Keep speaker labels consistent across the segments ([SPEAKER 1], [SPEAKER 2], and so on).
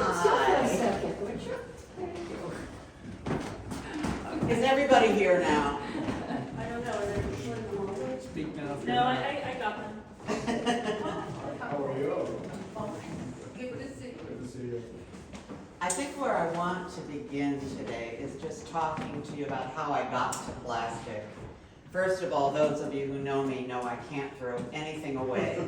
[SPEAKER 1] Hi.
[SPEAKER 2] Second, would you?
[SPEAKER 1] Is everybody here now?
[SPEAKER 3] I don't know, are they recording them all?
[SPEAKER 4] Speak now. if
[SPEAKER 3] No,
[SPEAKER 4] you're not.
[SPEAKER 3] I got them.
[SPEAKER 5] How are you?
[SPEAKER 2] Good to see you.
[SPEAKER 5] Good to see you.
[SPEAKER 1] I think where I want to begin today is just talking to you about how I got to plastic. First of all, those of you who know me know I can't throw anything away.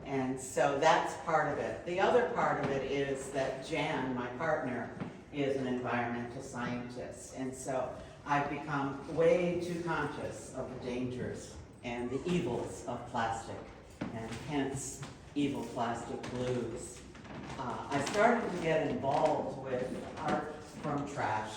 [SPEAKER 1] And so that's part of it. The other part of it is that Jan, my partner, is an environmental scientist. And so I've become way too conscious of the dangers and the evils of plastic, and hence evil plastic blues. I started to get involved with art from trash,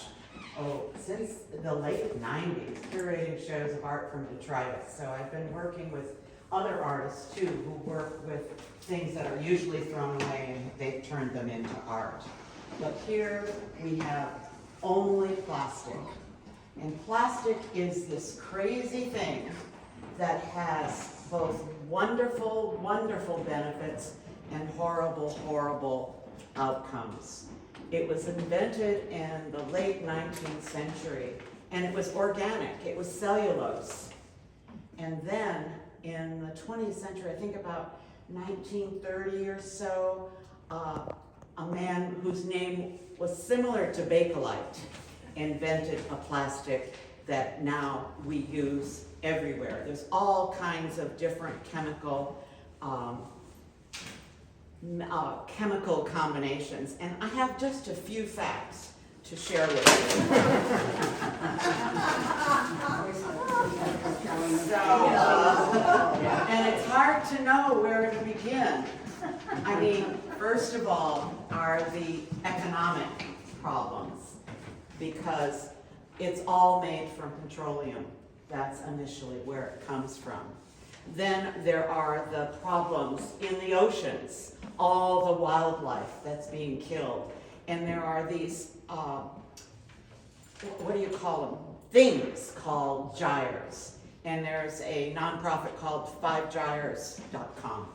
[SPEAKER 1] since the late 90s, curating shows of art from detritus. So I've been working with other artists too who work with things that are usually thrown away and they've turned them into art. But here we have only plastic. And plastic is this crazy thing that has both wonderful, wonderful benefits and horrible, horrible outcomes. It was invented in the late 19th century, and it was organic, it was cellulose. And then in the 20th century, I think about 1930 or so, a man whose name was similar to Bakelite invented a plastic that now we use everywhere. There's all kinds of different chemical combinations, and I have just a few facts to share with you. And it's hard to know where to begin. I mean, first of all, are the economic problems, because it's all made from petroleum. That's initially where it comes from. Then there are the problems in the oceans, all the wildlife that's being killed. And there are these, what do you call them? Things called gyres. And there's a nonprofit called 5gyres.com.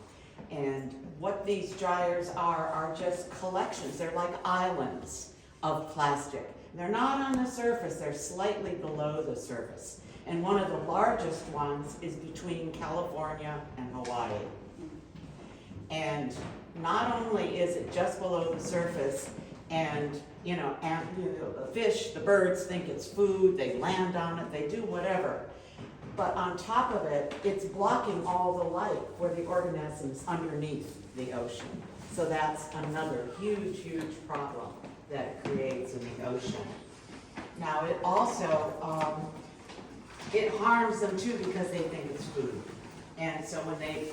[SPEAKER 1] And what these gyres are just collections. They're like islands of plastic. They're not on the surface, they're slightly below the surface. And one of the largest ones is between California and Hawaii. And not only is it just below the surface, and the fish, the birds think it's food, they land on it, they do whatever. But on top of it, it's blocking all the light for the organisms underneath the ocean. So that's another huge, huge problem that it creates in the ocean. Now it also, it harms them too because they think it's food. And so when they,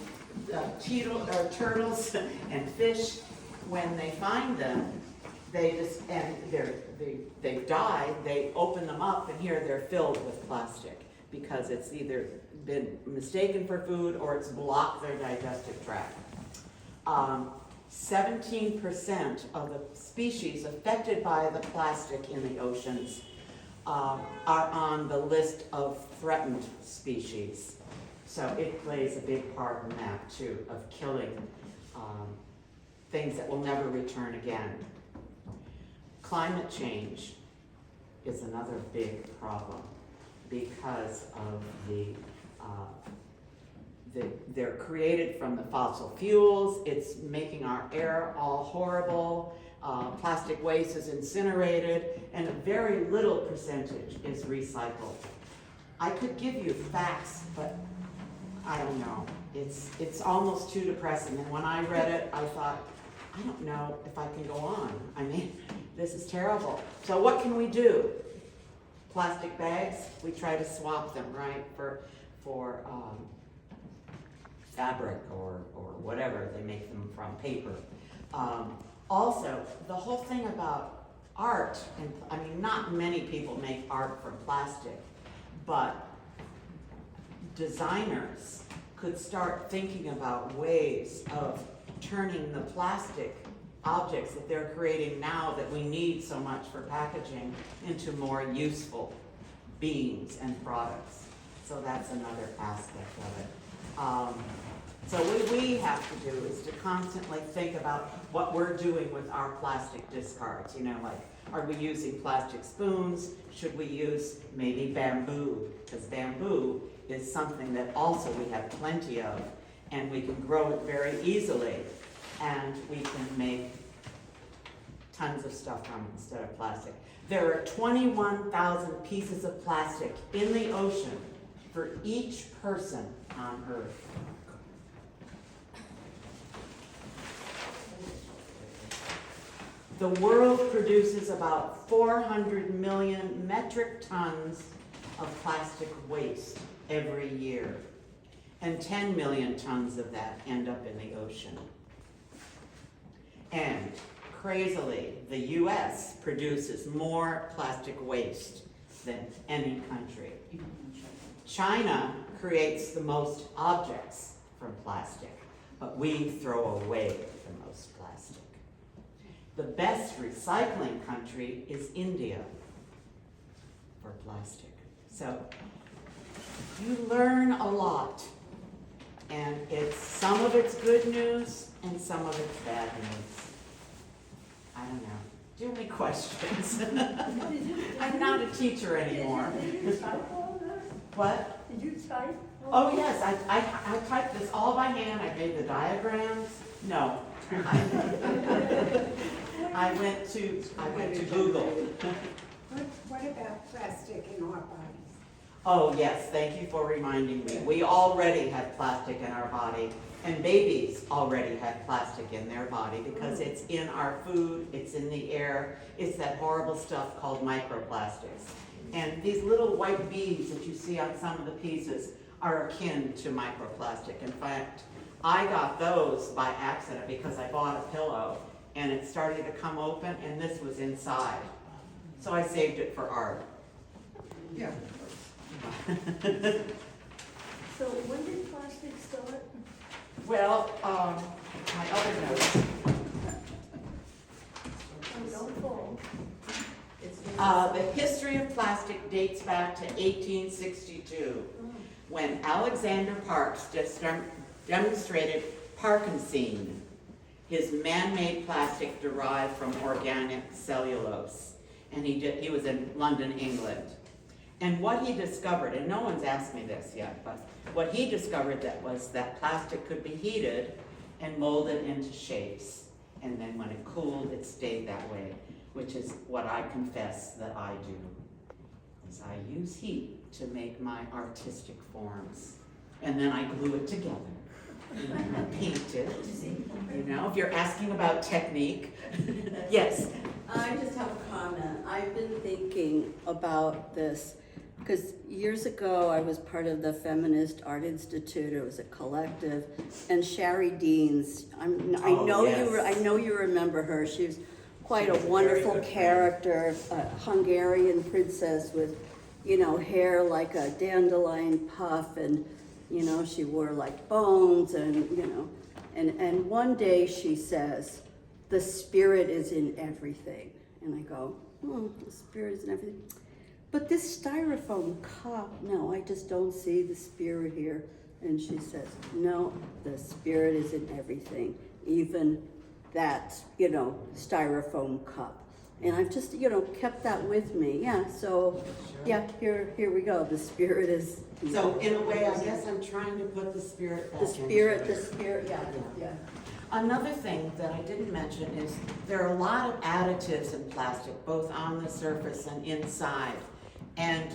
[SPEAKER 1] turtles and fish, when they find them, they just, and they've died, they open them up and here they're filled with plastic because it's either been mistaken for food or it's blocked their digestive tract. 17% of the species affected by the plastic in the oceans are on the list of threatened species. So it plays a big part in that too, of killing things that will never return again. Climate change is another big problem because of they're created from the fossil fuels. It's making our air all horrible. Plastic waste is incinerated, and a very little percentage is recycled. I could give you facts, but I don't know. It's almost too depressing. And when I read it, I thought, I don't know if I can go on. I mean, this is terrible. So what can we do? Plastic bags, we try to swap them, right, for fabric or whatever they make them from, paper. Also, the whole thing about art, and I mean, not many people make art from plastic, but designers could start thinking about ways of turning the plastic objects that they're creating now that we need so much for packaging into more useful beings and products. So that's another aspect of it. So what we have to do is to constantly think about what we're doing with our plastic discards. You know, like, are we using plastic spoons? Should we use maybe bamboo? Because bamboo is something that also we have plenty of, and we can grow it very easily, and we can make tons of stuff from it instead of plastic. There are 21,000 pieces of plastic in the ocean for each person on Earth. The world produces about 400 million metric tons of plastic waste every year, and 10 million tons of that end up in the ocean. And crazily, the US produces more plastic waste than any country. China creates the most objects from plastic, but we throw away the most plastic. The best recycling country is India for plastic. So you learn a lot, and some of it's good news and some of it's bad news. I don't know. Do you have any questions? I'm not a teacher anymore.
[SPEAKER 3] Did you type all that?
[SPEAKER 1] What?
[SPEAKER 3] Did you type?
[SPEAKER 1] Oh, yes, I typed this all by hand. I made the diagrams. No. I went to Google.
[SPEAKER 4] What about plastic in our bodies?
[SPEAKER 1] Oh, yes, thank you for reminding me. We already have plastic in our body, and babies already have plastic in their body because it's in our food, it's in the air, it's that horrible stuff called microplastics. And these little white beads that you see on some of the pieces are akin to microplastic. In fact, I got those by accident because I bought a pillow and it started to come open and this was inside. So I saved it for art.
[SPEAKER 4] Yeah.
[SPEAKER 3] So when did plastic start?
[SPEAKER 1] Well, my other notes.
[SPEAKER 3] Oh, don't fall.
[SPEAKER 1] The history of plastic dates back to 1862, when Alexander Parks demonstrated Parkinson, his man-made plastic derived from organic cellulose. And he was in London, England. And what he discovered, and no one's asked me this yet, but what he discovered was that plastic could be heated and molded into shapes. And then when it cooled, it stayed that way, which is what I confess that I do, is I use heat to make my artistic forms. And then I glue it together. And I paint it, you know, if you're asking about technique. Yes.
[SPEAKER 5] I just have a comment. I've been thinking about this because years ago I was part of the Feminist Art Institute. It was a collective, and Shari Deans. I know you remember her. She was quite a wonderful character, a Hungarian princess with, you know, hair like a dandelion puff, and you know she wore like bones, and you know, and one day she says, "The spirit is in everything." And I go, the spirit is in everything. But this styrofoam cup, no, I just don't see the spirit here. And she says, no, the spirit is in everything, even that, you know, styrofoam cup. And I've just, you know, kept that with me. Yeah, so, yeah, here we go. The spirit is.
[SPEAKER 1] So in a way, I guess I'm trying to put the spirit back
[SPEAKER 5] The spirit,
[SPEAKER 1] into it.
[SPEAKER 5] yeah.
[SPEAKER 1] Another thing that I didn't mention is there are a lot of additives in plastic, both on the surface and inside. And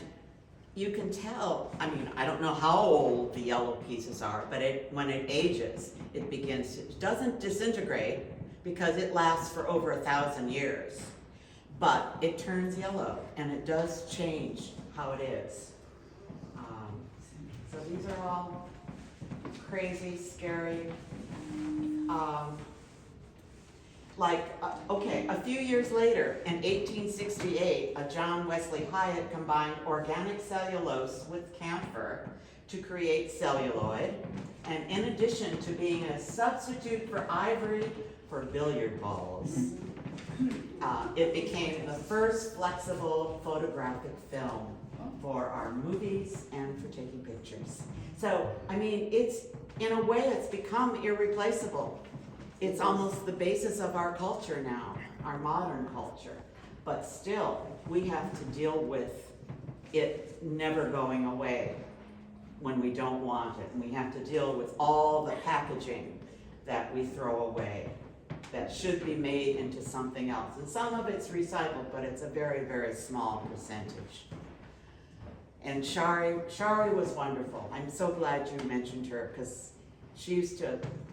[SPEAKER 1] you can tell, I mean, I don't know how old the yellow pieces are, but when it ages, it doesn't disintegrate because it lasts for over 1,000 years. But it turns yellow, and it does change how it is. So these are all crazy, scary. Okay, a few years later, in 1868, a John Wesley Hyatt combined organic cellulose with camphor to create celluloid, and in addition to being a substitute for ivory for billiard balls, it became the first flexible photographic film for our movies and for taking pictures. So, I mean, in a way, it's become irreplaceable. It's almost the basis of our culture now, our modern culture. But still, we have to deal with it never going away when we don't want it. And we have to deal with all the packaging that we throw away that should be made into something else. And some of it's recycled, but it's a very, very small percentage. And Shari was wonderful. I'm so glad you mentioned her, because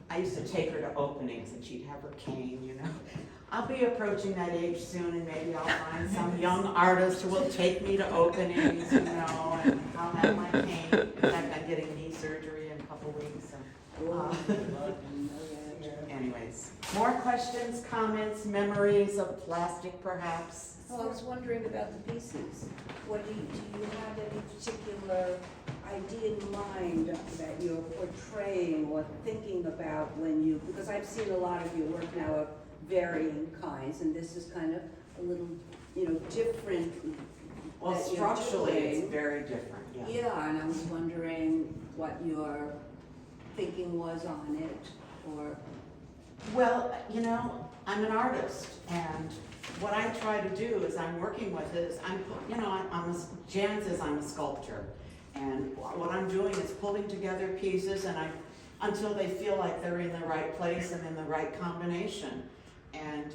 [SPEAKER 1] I used to take her to openings and she'd have her cane, you know. I'll be approaching that age soon and maybe I'll find some young artist who will take me to openings, you know, and I'll have my cane. In fact, I'm getting knee surgery in a couple weeks. Anyways, more questions, comments, memories of plastic perhaps?
[SPEAKER 4] Well, I was wondering about the pieces. Do you have any particular idea in mind that you're portraying or thinking about because I've seen a lot of your work now of varying kinds, and this is kind of a little, different.
[SPEAKER 1] Well,
[SPEAKER 4] that you're
[SPEAKER 1] structurally, it's
[SPEAKER 4] doing.
[SPEAKER 1] very different, yeah.
[SPEAKER 4] Yeah, and I was wondering what your thinking was on it, or.
[SPEAKER 1] Well, I'm an artist, and what I try to do is I'm working with is, Jan says I'm a sculptor, and what I'm doing is pulling together pieces until they feel like they're in the right place and in the right combination. And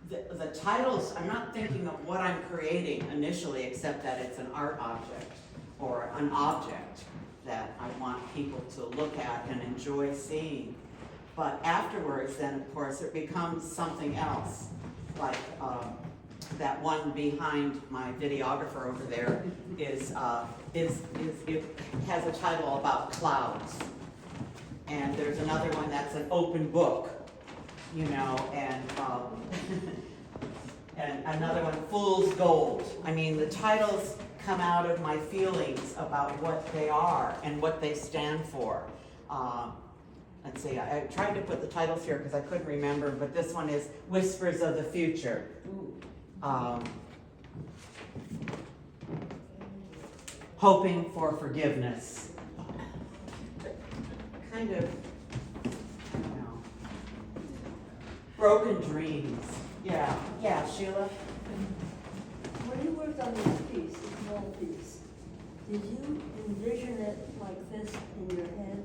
[SPEAKER 1] the titles, I'm not thinking of what I'm creating initially, except that it's an art object or an object that I want people to look at and enjoy seeing. But afterwards, then of course, it becomes something else. Like that one behind my videographer over there it has a title about clouds. And there's another one that's an open book, and and another one, Fool's Gold. I mean, the titles come out of my feelings about what they are and what they stand for. Let's see, I tried to put the titles here because I couldn't remember, but this one is Whispers of the Future. Hoping for Forgiveness. Kind of, broken dreams. Yeah, Sheila?
[SPEAKER 3] When you worked on this piece, this small piece, did you envision it like this in your head?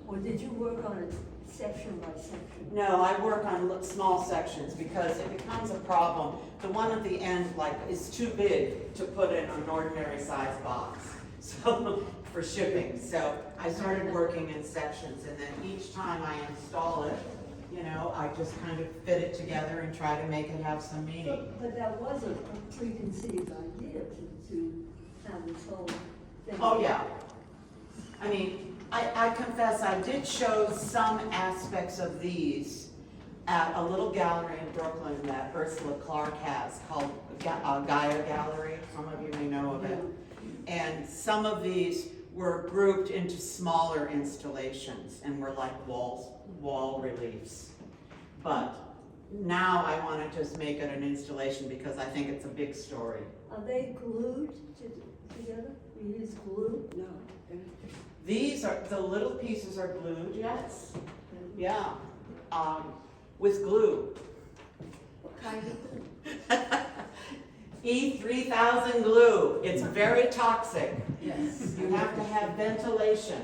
[SPEAKER 3] Or did you work on it section by section?
[SPEAKER 1] No, I work on small sections because it becomes a problem. The one at the end, is too big to put in an ordinary size box, so for shipping. So I started working in sections, and then each time I install it, I just kind of fit it together and try to make it have some meaning.
[SPEAKER 3] But that was a preconceived idea to have this whole thing.
[SPEAKER 1] Oh, yeah. I mean, I confess I did show some aspects of these at a little gallery in Brooklyn that Ursula Clark has called Gaia Gallery. Some of you may know of it. And some of these were grouped into smaller installations and were like wall reliefs. But now I want to just make it an installation because I think it's a big story.
[SPEAKER 3] Are they glued together? You use glue?
[SPEAKER 4] No.
[SPEAKER 1] The little pieces are glued, yes. Yeah, with glue.
[SPEAKER 4] What kind of glue?
[SPEAKER 1] E3000 glue. It's very toxic.
[SPEAKER 4] Yes.
[SPEAKER 1] You have to have ventilation.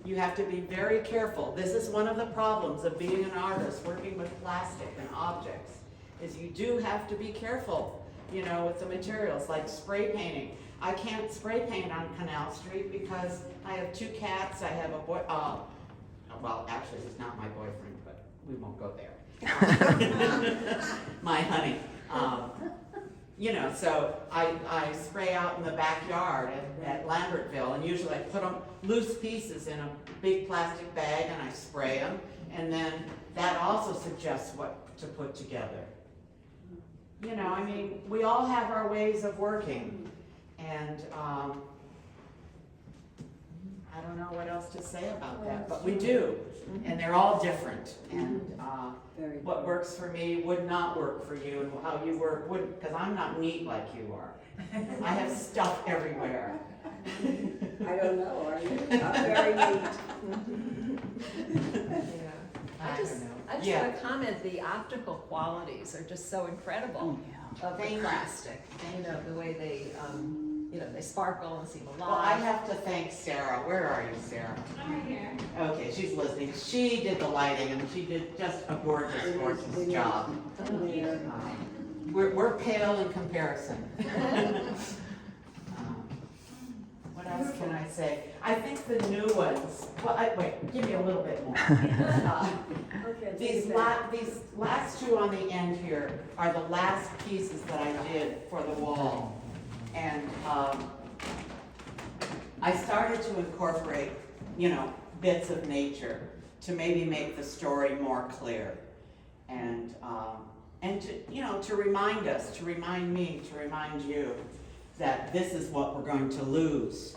[SPEAKER 1] You have to be very careful. This is one of the problems of being an artist, working with plastic and objects, is you do have to be careful, with the materials, like spray painting. I can't spray paint on Canal Street because I have 2 cats, I have a boy, well, actually, he's not my boyfriend, but we won't go there. My honey. So I spray out in the backyard at Lambertville, and usually I put them loose pieces in a big plastic bag and I spray them, and then that also suggests what to put together. I mean, we all have our ways of working, and I don't know what else to say about that, but we do, and they're all different, and what works for me would not work for you, and how you work would, because I'm not neat like you are. I have stuff everywhere.
[SPEAKER 4] I don't know, are you? Very neat.
[SPEAKER 2] Yeah.
[SPEAKER 1] I don't know.
[SPEAKER 2] I just
[SPEAKER 1] Yeah.
[SPEAKER 2] want to comment, the optical qualities are just so incredible of the
[SPEAKER 1] Thank you.
[SPEAKER 2] plastic. You know, the way they, they sparkle and seem
[SPEAKER 1] Well, I
[SPEAKER 2] alive.
[SPEAKER 1] have to thank Sarah. Where are you, Sarah?
[SPEAKER 2] I'm right here.
[SPEAKER 1] Okay, she's listening. She did the lighting and she did just a gorgeous, gorgeous job. We're pale in comparison. What else can I say? I think the new ones, well, wait, give me a little bit more.
[SPEAKER 3] Okay.
[SPEAKER 1] These last two on the end here are the last pieces that I did for the wall. And I started to incorporate, bits of nature to maybe make the story more clear. And to remind us, to remind me, to remind you that this is what we're going to lose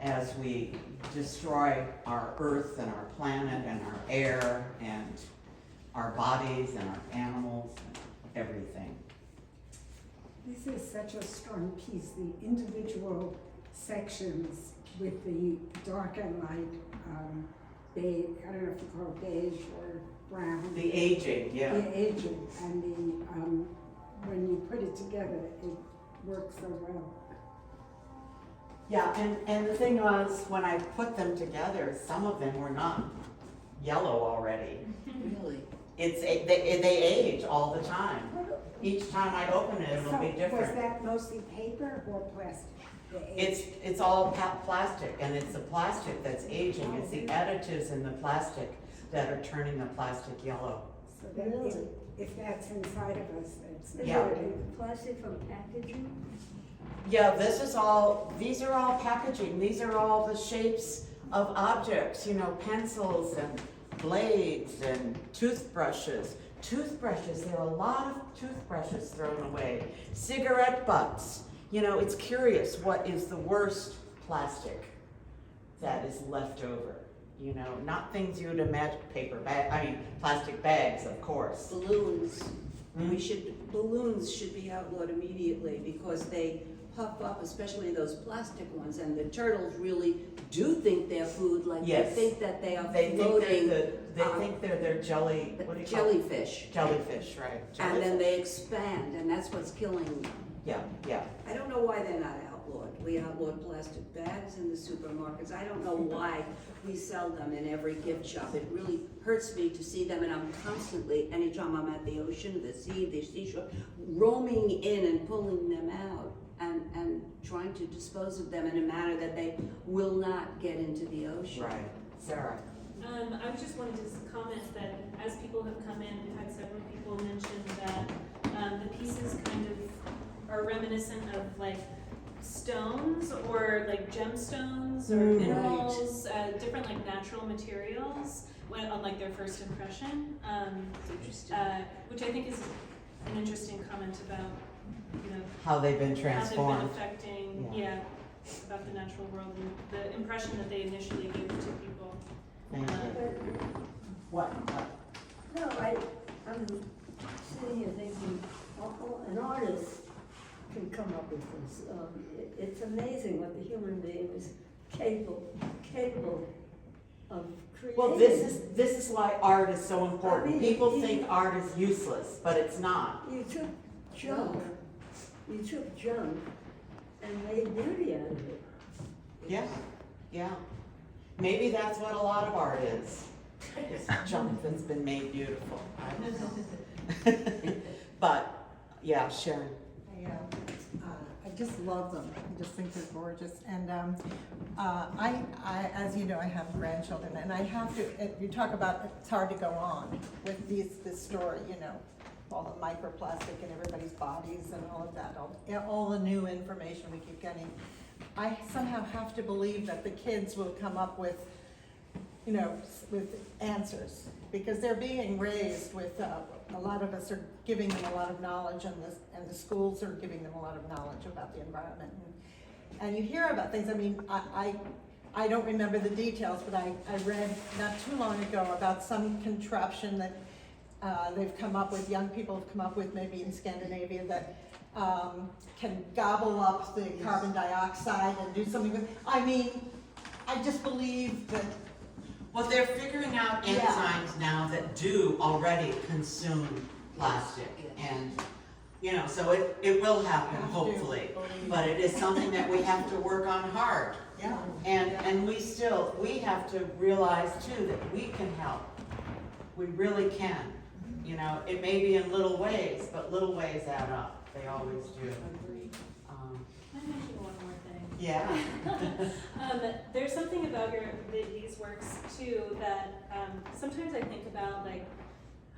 [SPEAKER 1] as we destroy our earth and our planet and our air and our bodies and our animals and everything.
[SPEAKER 6] This is such a strong piece, the individual sections with the dark and light, beige, I don't know if you call it beige or brown.
[SPEAKER 1] The aging, yeah.
[SPEAKER 6] The aging, and when you put it together, it works so well.
[SPEAKER 1] Yeah, and the thing was, when I put them together, some of them were not yellow already.
[SPEAKER 5] Really?
[SPEAKER 1] They age all the time. Each time I open it, it'll be
[SPEAKER 6] So, was
[SPEAKER 1] different.
[SPEAKER 6] that mostly paper or plastic? The age?
[SPEAKER 1] It's all plastic, and it's the plastic that's aging. It's the additives in the plastic that are turning the plastic yellow.
[SPEAKER 6] So that
[SPEAKER 3] Really?
[SPEAKER 6] if that's inside of us, it's not.
[SPEAKER 3] Is
[SPEAKER 1] Yeah.
[SPEAKER 3] it plastic from packaging?
[SPEAKER 1] Yeah, these are all packaging. These are all the shapes of objects, pencils and blades and toothbrushes. There are a lot of toothbrushes thrown away. Cigarette butts. It's curious what is the worst plastic that is left over. Not things you would imagine, plastic bags, of course.
[SPEAKER 4] Balloons. Balloons should be outlawed immediately because they puff up, especially those plastic ones, and the turtles really do think they're food, like
[SPEAKER 1] Yes.
[SPEAKER 4] they think that they are
[SPEAKER 1] They think
[SPEAKER 4] floating.
[SPEAKER 1] they're jelly, what do you call it?
[SPEAKER 4] Jellyfish.
[SPEAKER 1] Jellyfish, right.
[SPEAKER 4] And then
[SPEAKER 1] Jellyfish.
[SPEAKER 4] they expand, and that's what's killing them.
[SPEAKER 1] Yeah.
[SPEAKER 4] I don't know why they're not outlawed. We outlawed plastic bags in the supermarkets. I don't know why we sell them in every gift shop. It really hurts me to see them, and I'm constantly, anytime I'm at the ocean, the seashore, roaming in and pulling them out and trying to dispose of them in a manner that they will not get into the ocean.
[SPEAKER 1] Right. Sarah.
[SPEAKER 7] I just wanted to comment that as people have come in, we've had several people mention that the pieces kind of are reminiscent of like stones or like gemstones or
[SPEAKER 1] Mm.
[SPEAKER 7] minerals, different like natural materials on like their first impression, which I think is an interesting comment about,
[SPEAKER 1] How they've been
[SPEAKER 7] how they've been
[SPEAKER 1] transformed.
[SPEAKER 7] affecting,
[SPEAKER 1] Yeah.
[SPEAKER 7] about the natural world and the impression that they initially gave to people.
[SPEAKER 1] Thank you. What?
[SPEAKER 3] No, I'm sitting here thinking, an artist can come up with this. It's amazing what the human being is capable of creating.
[SPEAKER 1] Well, this is why art is so important.
[SPEAKER 3] I mean,
[SPEAKER 1] People think art is useless, but it's not.
[SPEAKER 3] You took junk, and made beauty out of it.
[SPEAKER 1] Yeah. Maybe that's what a lot of art is. It's junk that's been made beautiful. I don't know. But, yeah, Sharon.
[SPEAKER 8] I just love them. I just think they're gorgeous. And as you know, I have grandchildren, and I have to. You talk about it's hard to go on with this story. All the microplastic in everybody's bodies and all of that. All the new information we keep getting. I somehow have to believe that the kids will come up with, with answers, because they're being raised with. A lot of us are giving them a lot of knowledge, and the schools are giving them a lot of knowledge about the environment. And you hear about things. I mean, I don't remember the details, but I read not too long ago about some contraption that they've come up with, young people have come up with, maybe in Scandinavia, that can gobble up the carbon dioxide and do something with, I mean, I just believe that,
[SPEAKER 1] Well, they're figuring out
[SPEAKER 8] Yeah.
[SPEAKER 1] enzymes now that do already consume plastic, and, you know, so it will happen,
[SPEAKER 8] Have to,
[SPEAKER 1] hopefully.
[SPEAKER 8] believe.
[SPEAKER 1] But it is something that we have to work on hard.
[SPEAKER 8] yeah.
[SPEAKER 1] And we have to realize too that we can help. We really can. You know, it may be in little ways, but little ways add up. They always do.
[SPEAKER 7] Can I mention one more thing?
[SPEAKER 1] Yeah.
[SPEAKER 7] There's something about these works too that sometimes I think about, like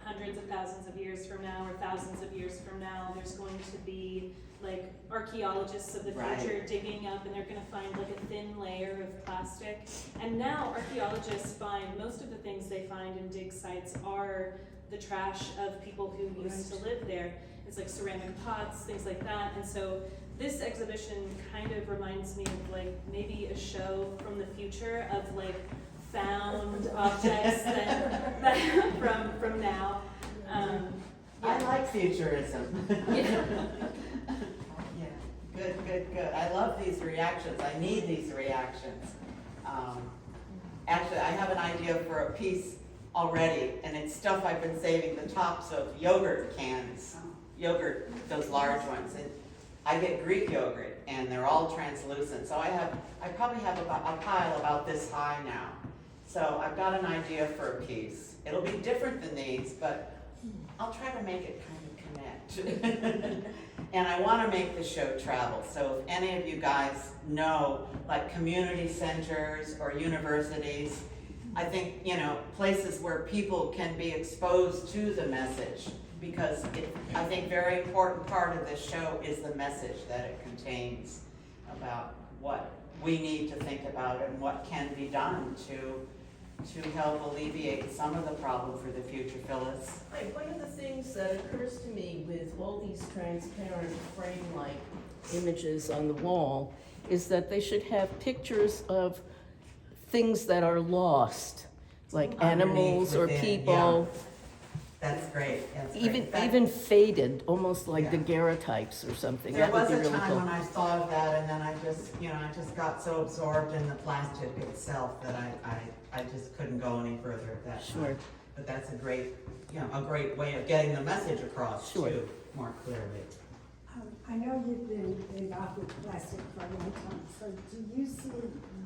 [SPEAKER 7] hundreds of thousands of years from now or thousands of years from now, there's going to be like archaeologists of the future
[SPEAKER 1] Right.
[SPEAKER 7] digging up, and they're going to find like a thin layer of plastic. And now archaeologists find most of the things they find in dig sites are the trash of people who used to live there. It's like ceramic pots, things like that. And so this exhibition kind of reminds me of like maybe a show from the future of like found objects that from now.
[SPEAKER 1] I like futurism.
[SPEAKER 7] Yeah.
[SPEAKER 1] Yeah, good. I love these reactions. I need these reactions. Actually, I have an idea for a piece already, and it's stuff I've been saving, the tops of yogurt cans, yogurt, those large ones. And I get Greek yogurt, and they're all translucent. So I probably have about a pile about this high now. So I've got an idea for a piece. It'll be different than these, but I'll try to make it kind of connect. And I want to make the show travel. So if any of you guys know, like community centers or universities, I think, you know, places where people can be exposed to the message, because I think very important part of this show is the message that it contains about what we need to think about and what can be done to help alleviate some of the problem for the future. Phyllis?
[SPEAKER 9] Right, one of the things that occurs to me with all these transparent frame-like images on the wall is that they should have pictures of things that are lost, like animals or
[SPEAKER 1] within,
[SPEAKER 9] people,
[SPEAKER 1] That's great. That's great.
[SPEAKER 9] even
[SPEAKER 1] That-
[SPEAKER 9] even faded, almost like
[SPEAKER 1] Yeah.
[SPEAKER 9] daguerreotypes or something.
[SPEAKER 1] There
[SPEAKER 9] That would
[SPEAKER 1] was
[SPEAKER 9] be
[SPEAKER 1] a
[SPEAKER 9] really
[SPEAKER 1] time
[SPEAKER 9] cool.
[SPEAKER 1] when I thought of that, and then I just got so absorbed in the plastic itself that I just couldn't go any further at that time.
[SPEAKER 9] Sure.
[SPEAKER 1] But that's a great way of getting the message across
[SPEAKER 9] Sure.
[SPEAKER 1] too, more clearly.
[SPEAKER 6] I know you've been involved with plastic for a long time, so do you see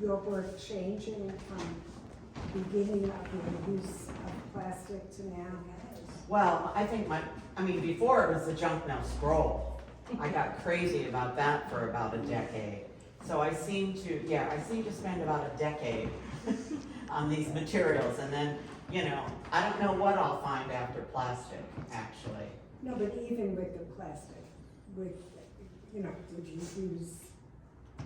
[SPEAKER 6] your work changing from beginning of the use of plastic to now?
[SPEAKER 1] Well, I think before it was the junk now scroll. I got crazy about that for about a decade. So I seem to spend about a decade on these materials, and then, I don't know what I'll find after plastic, actually.
[SPEAKER 6] No, but even with the plastic, did you use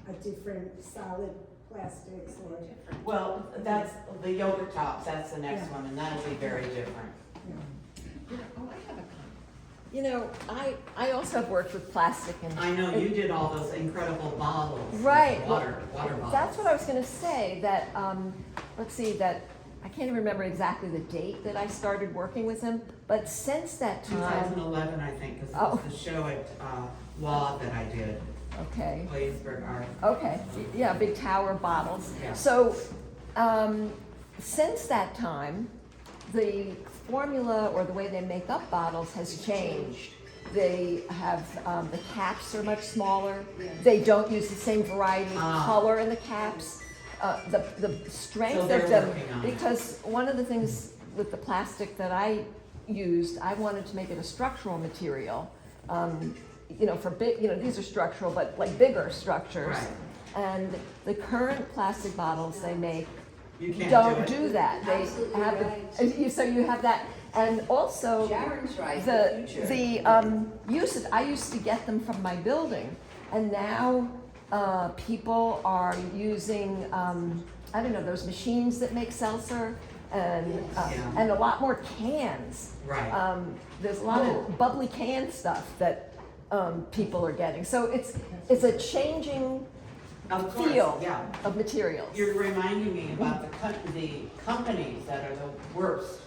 [SPEAKER 6] a different solid plastics or?
[SPEAKER 1] Well, that's the yogurt tops, that's the next
[SPEAKER 6] Yeah.
[SPEAKER 1] one, and that'll be very different.
[SPEAKER 2] I also have worked with plastic and.
[SPEAKER 1] I know you did all those incredible bottles.
[SPEAKER 2] Right.
[SPEAKER 1] Water bottles.
[SPEAKER 2] That's what I was gonna say, that, I can't even remember exactly the date that I started working with him, but since that time,
[SPEAKER 1] 2011, I think, because it
[SPEAKER 2] Oh.
[SPEAKER 1] was the show at Law that I did,
[SPEAKER 2] okay.
[SPEAKER 1] Williamsburg Art.
[SPEAKER 2] Okay, yeah, big tower bottles.
[SPEAKER 1] Yeah.
[SPEAKER 2] So, since that time, the formula or the way they make up bottles has changed. They have, the caps are much smaller. They don't use the same variety of color in the caps. The strength
[SPEAKER 1] So they're
[SPEAKER 2] of them,
[SPEAKER 1] working on it.
[SPEAKER 2] because one of the things with the plastic that I used, I wanted to make it a structural material. For big, these are structural, but like bigger structures.
[SPEAKER 1] Right.
[SPEAKER 2] And the current plastic bottles they make
[SPEAKER 1] You can't
[SPEAKER 2] don't
[SPEAKER 1] do it.
[SPEAKER 2] do that. They
[SPEAKER 4] Absolutely
[SPEAKER 2] have
[SPEAKER 4] right.
[SPEAKER 2] so you have that, and also
[SPEAKER 4] Sharon's right,
[SPEAKER 2] the
[SPEAKER 4] future.
[SPEAKER 2] usage. I used to get them from my building, and now people are using those machines that make seltzer, and
[SPEAKER 1] Yeah.
[SPEAKER 2] and a lot more cans.
[SPEAKER 1] Right.
[SPEAKER 2] There's a lot of bubbly can stuff that people are getting. So it's a changing
[SPEAKER 1] Of course,
[SPEAKER 2] field
[SPEAKER 1] yeah.
[SPEAKER 2] of materials.
[SPEAKER 1] You're reminding me about the companies that are the worst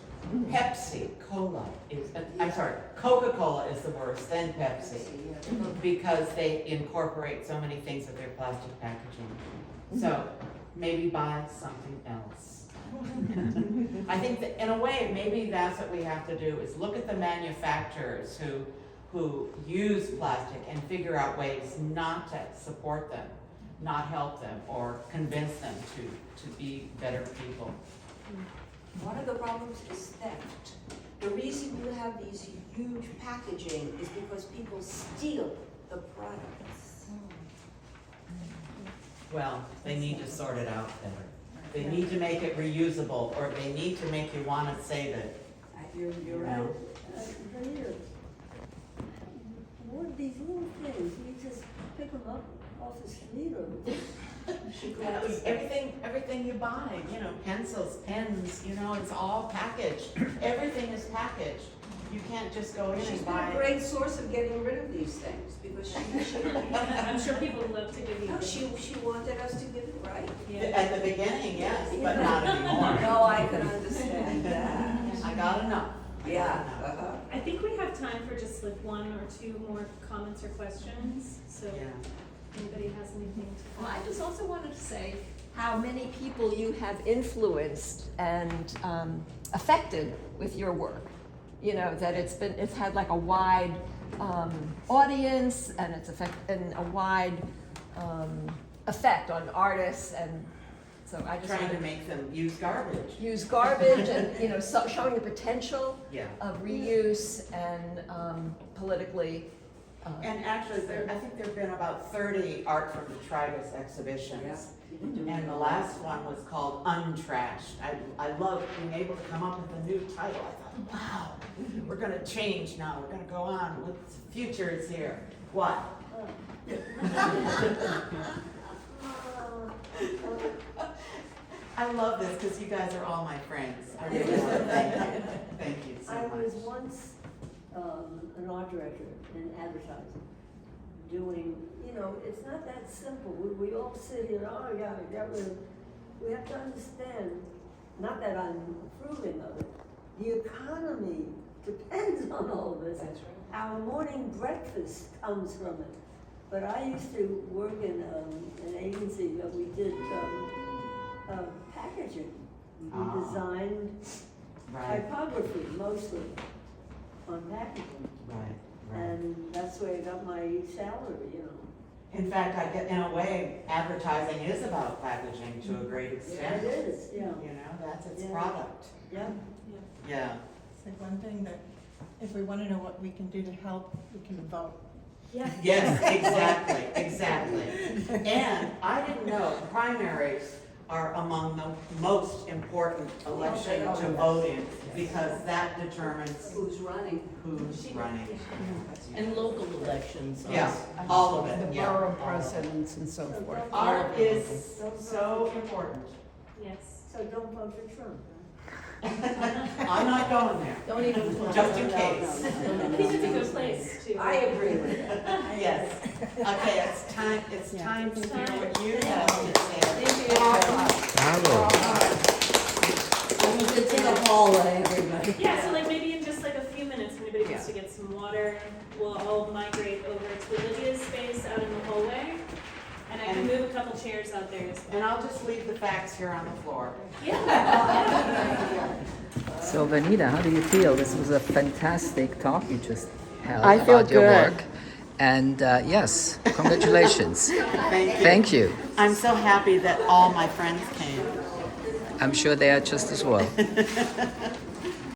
[SPEAKER 1] Pepsi, Cola is, I'm sorry, Coca-Cola is the worst, then Pepsi. Because they incorporate so many things with their plastic packaging. So maybe buy something else. I think that in a way, maybe that's what we have to do, is look at the manufacturers who use plastic and figure out ways not to support them, not help them, or convince them to be better people.
[SPEAKER 4] One of the problems is theft. The reason you have these huge packaging is because people steal the products.
[SPEAKER 1] Well, they need to sort it out better. They need to make it reusable, or they need to make you want to save it.
[SPEAKER 4] You're
[SPEAKER 1] You
[SPEAKER 4] right.
[SPEAKER 1] know?
[SPEAKER 3] Vernita, what these little things, you just pick them up off the street or?
[SPEAKER 1] Everything you buy, you know, pencils, pens, you know, it's all packaged. Everything is packaged. You can't just go in
[SPEAKER 4] She's
[SPEAKER 1] and
[SPEAKER 4] been
[SPEAKER 1] buy.
[SPEAKER 4] a great source of getting rid of these things, because
[SPEAKER 7] I'm sure people would love to give you.
[SPEAKER 4] no, she wanted us to give it right.
[SPEAKER 7] Yeah.
[SPEAKER 1] At the beginning, yes, but not anymore.
[SPEAKER 4] No, I can understand that.
[SPEAKER 1] I got enough. I got
[SPEAKER 4] Yeah.
[SPEAKER 1] enough.
[SPEAKER 4] Uh-huh.
[SPEAKER 7] I think we have time for just like one or two more comments or questions, so
[SPEAKER 1] Yeah.
[SPEAKER 7] if anybody has anything to.
[SPEAKER 2] Well, I just also wanted to say how many people you have influenced and affected with your work. You know, that it's had like a wide audience, and and a wide effect on artists, and so I just
[SPEAKER 1] Trying
[SPEAKER 2] wanted
[SPEAKER 1] to make them use garbage.
[SPEAKER 2] use garbage and, you know, showing the potential
[SPEAKER 1] Yeah.
[SPEAKER 2] of reuse and politically.
[SPEAKER 1] And actually, I think there've been about 30 Art from Detritus exhibitions. And the last one was called Untrashed. I love being able to come up with a new title. I thought, wow, we're gonna change now. We're gonna go on. What's the future is here. What? I love this because you guys are all my friends. I really love it. Thank you. Thank you so
[SPEAKER 3] I was
[SPEAKER 1] much.
[SPEAKER 3] once an art director in advertising, doing, you know, it's not that simple. We all sit here, oh, yeah, we have to understand, not that I'm approving of it, the economy depends on all of this.
[SPEAKER 4] That's right.
[SPEAKER 3] Our morning breakfast comes from it. But I used to work in an agency that we did packaging. We
[SPEAKER 1] Ah.
[SPEAKER 3] designed
[SPEAKER 1] Right,
[SPEAKER 3] typography mostly on packaging.
[SPEAKER 1] right.
[SPEAKER 3] And that's where I got my salary, you know.
[SPEAKER 1] In fact, I get, in a way, advertising is about packaging to a great
[SPEAKER 3] Yeah,
[SPEAKER 1] extent.
[SPEAKER 3] it is, yeah,
[SPEAKER 1] You know, that's its
[SPEAKER 3] Yeah.
[SPEAKER 1] product.
[SPEAKER 3] yeah.
[SPEAKER 1] Yeah.
[SPEAKER 8] Say one thing, that if we want to know what we can do to help, we can vote.
[SPEAKER 3] Yeah.
[SPEAKER 1] Yes, exactly. And I didn't know primaries are among the most important election to vote in, because that determines
[SPEAKER 4] Who's running?
[SPEAKER 1] who's running.
[SPEAKER 9] And local elections.
[SPEAKER 1] Yeah, all of it,
[SPEAKER 10] The
[SPEAKER 1] yeah.
[SPEAKER 10] borough presidents and so forth.
[SPEAKER 1] Art is so important.
[SPEAKER 7] Yes.
[SPEAKER 3] So don't vote for Trump.
[SPEAKER 1] I'm not going there,
[SPEAKER 9] Don't even talk.
[SPEAKER 1] just in case.
[SPEAKER 7] I think it's a good place to.
[SPEAKER 4] I agree with that.
[SPEAKER 1] Yes. Okay, it's time to hear what you have to say.
[SPEAKER 2] It's in the hallway, everybody.
[SPEAKER 7] Yeah, so like maybe in just like a few minutes, if anybody wants to get some water, we'll all migrate over to Olivia's space out in the hallway. And I can move a couple chairs out there as well.
[SPEAKER 1] And I'll just leave the facts here on the floor.
[SPEAKER 7] Yeah.
[SPEAKER 10] So Vernita, how do you feel? This was a fantastic talk you just held
[SPEAKER 11] I feel
[SPEAKER 10] about your
[SPEAKER 11] good.
[SPEAKER 10] work. And yes, congratulations.
[SPEAKER 1] Thank you.
[SPEAKER 10] Thank you.
[SPEAKER 1] I'm so happy that all my friends came.
[SPEAKER 10] I'm sure they are just as well.